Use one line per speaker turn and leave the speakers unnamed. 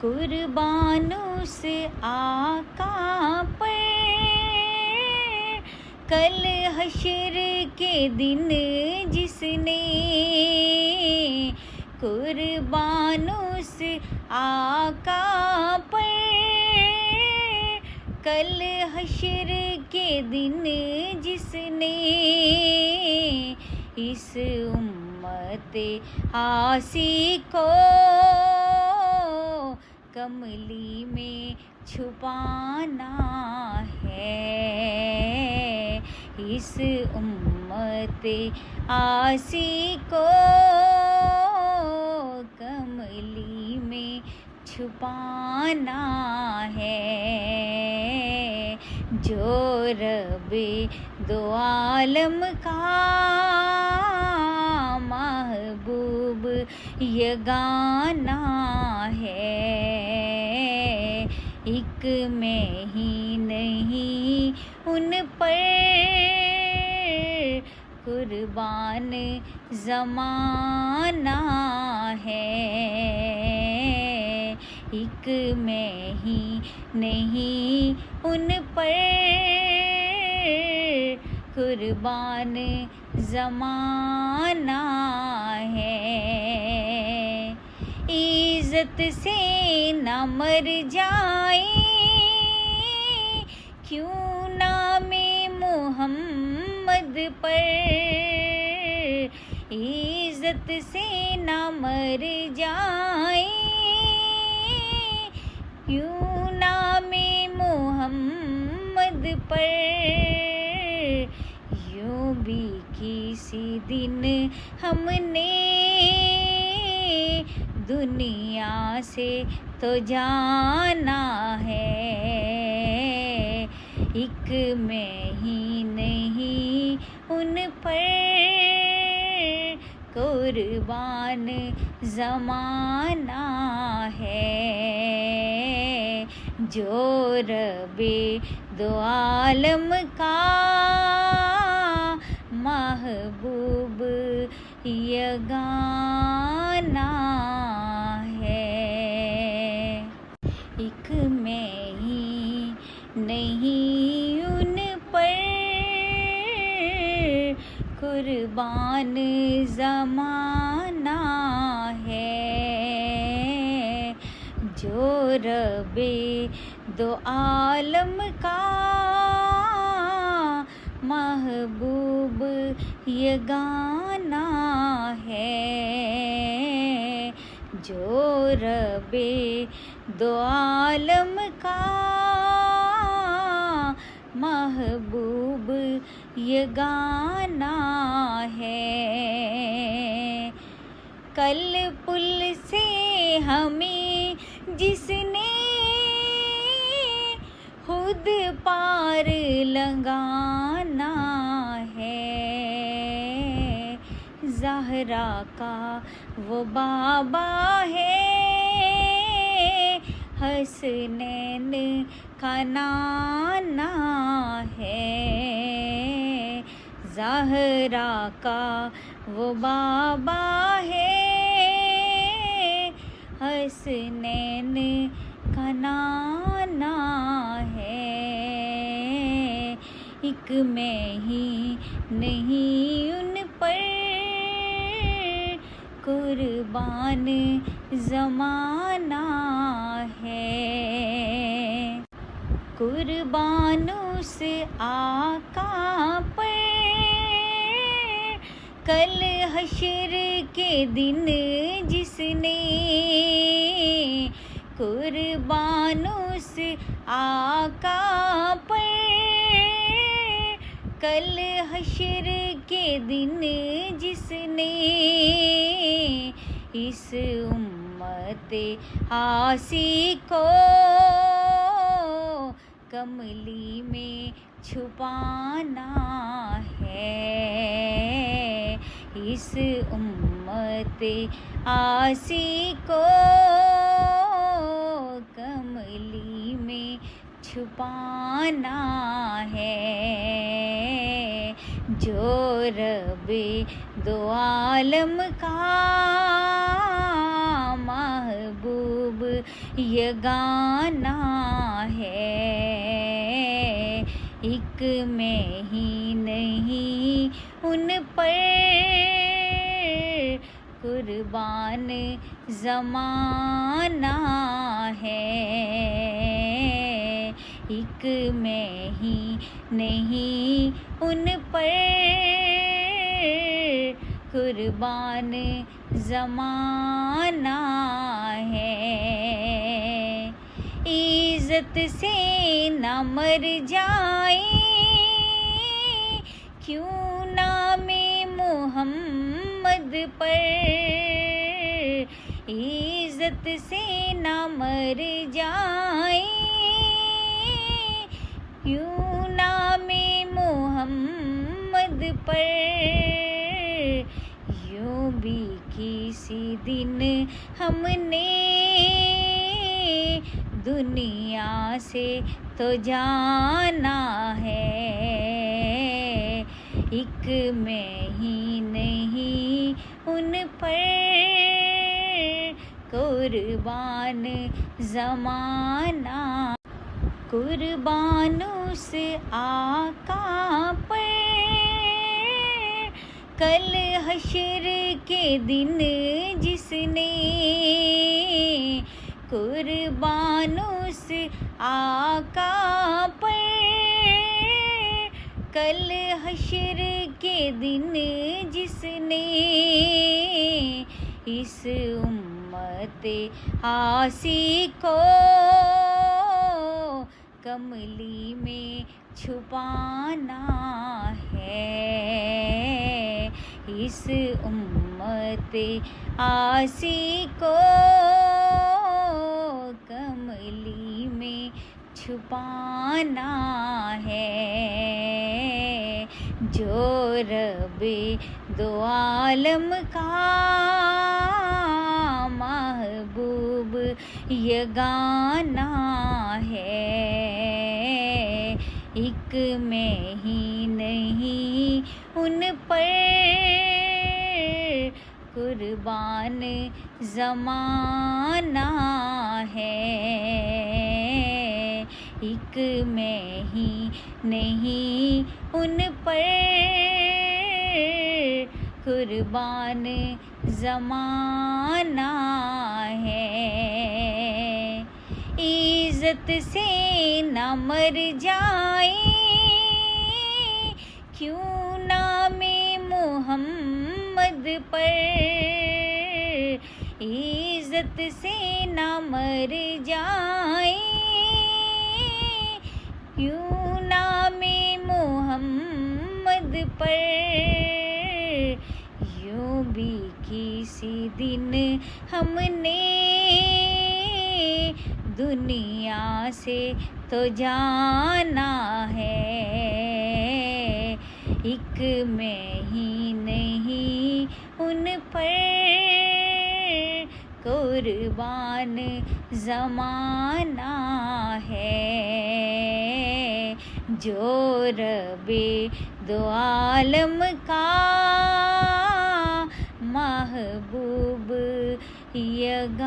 कुर्बान उस आका पर कल हश्र के दिन जिसने, कुर्बान उस आका पर कल हश्र के दिन जिसने, इस उम्मते आसी को कमली में छुपाना है। इस उम्मते आसी को कमली में छुपाना है। जो रबे दो आलम का महबूब यगाना है, एक में ही नहीं उन पर कुर्बान ज़माना है। एक में ही नहीं उन पर कुर्बान ज़माना है। इज़्ज़त से न मर जाए क्यों नामे मोहम्मद पर, इज़्ज़त से न मर जाए क्यों नामे मोहम्मद पर, यूं भी किसी दिन हमने दुनिया से तो जाना है। एक में ही नहीं उन पर कुर्बान ज़माना है। जो रबे दो आलम का महबूब यगाना है। एक में ही नहीं उन पर कुर्बान ज़माना है। जो रबे दो आलम का महबूब यगाना है। जो रबे दो आलम का महबूब यगाना है। कल पुल से हमें जिसने खुद पार लगाना है, ज़हरा का वो बाबा है, हसनैन का नाना है। ज़हरा का वो बाबा है, हसनैन का नाना है। एक में ही नहीं उन पर कुर्बान ज़माना है। कुर्बान उस आका पर कल हश्र के दिन जिसने, कुर्बान उस आका पर कल हश्र के दिन जिसने, इस उम्मते आसी को कमली में छुपाना है। इस उम्मते आसी को कमली में छुपाना है। जो रबे दो आलम का महबूब यगाना है। एक मैं ही नहीं उन पर कुर्बान ज़माना है। एक मैं ही नहीं उन पर कुर्बान ज़माना है। इज़्ज़त से न मर जाए क्यों नामे मोहम्मद पर। इज़्ज़त से न मर जाए क्यों नामे मोहम्मद पर। यूं भी किसी दिन हमने दुनिया से तो जाना है। एक मैं ही नहीं उन पर कुर्बान ज़माना। कुर्बान उस आका पर कल हश्र के दिन जिसने। कुर्बान उस आका पर कल हश्र के दिन जिसने। इस उम्मते आसी को कमली में छुपाना है। इस उम्मते आसी को कमली में छुपाना है। जो रबे दो आलम का महबूब यगाना है। एक मैं ही नहीं उन पर कुर्बान ज़माना है। एक मैं ही नहीं उन पर कुर्बान ज़माना है। इज़्ज़त से न मर जाए क्यों नामे मोहम्मद पर। इज़्ज़त से न मर जाए क्यों नामे मोहम्मद पर। यूं भी किसी दिन हमने दुनिया से तो जाना है। एक मैं ही नहीं उन पर कुर्बान ज़माना है। जो रबे दो आलम का महबूब यगाना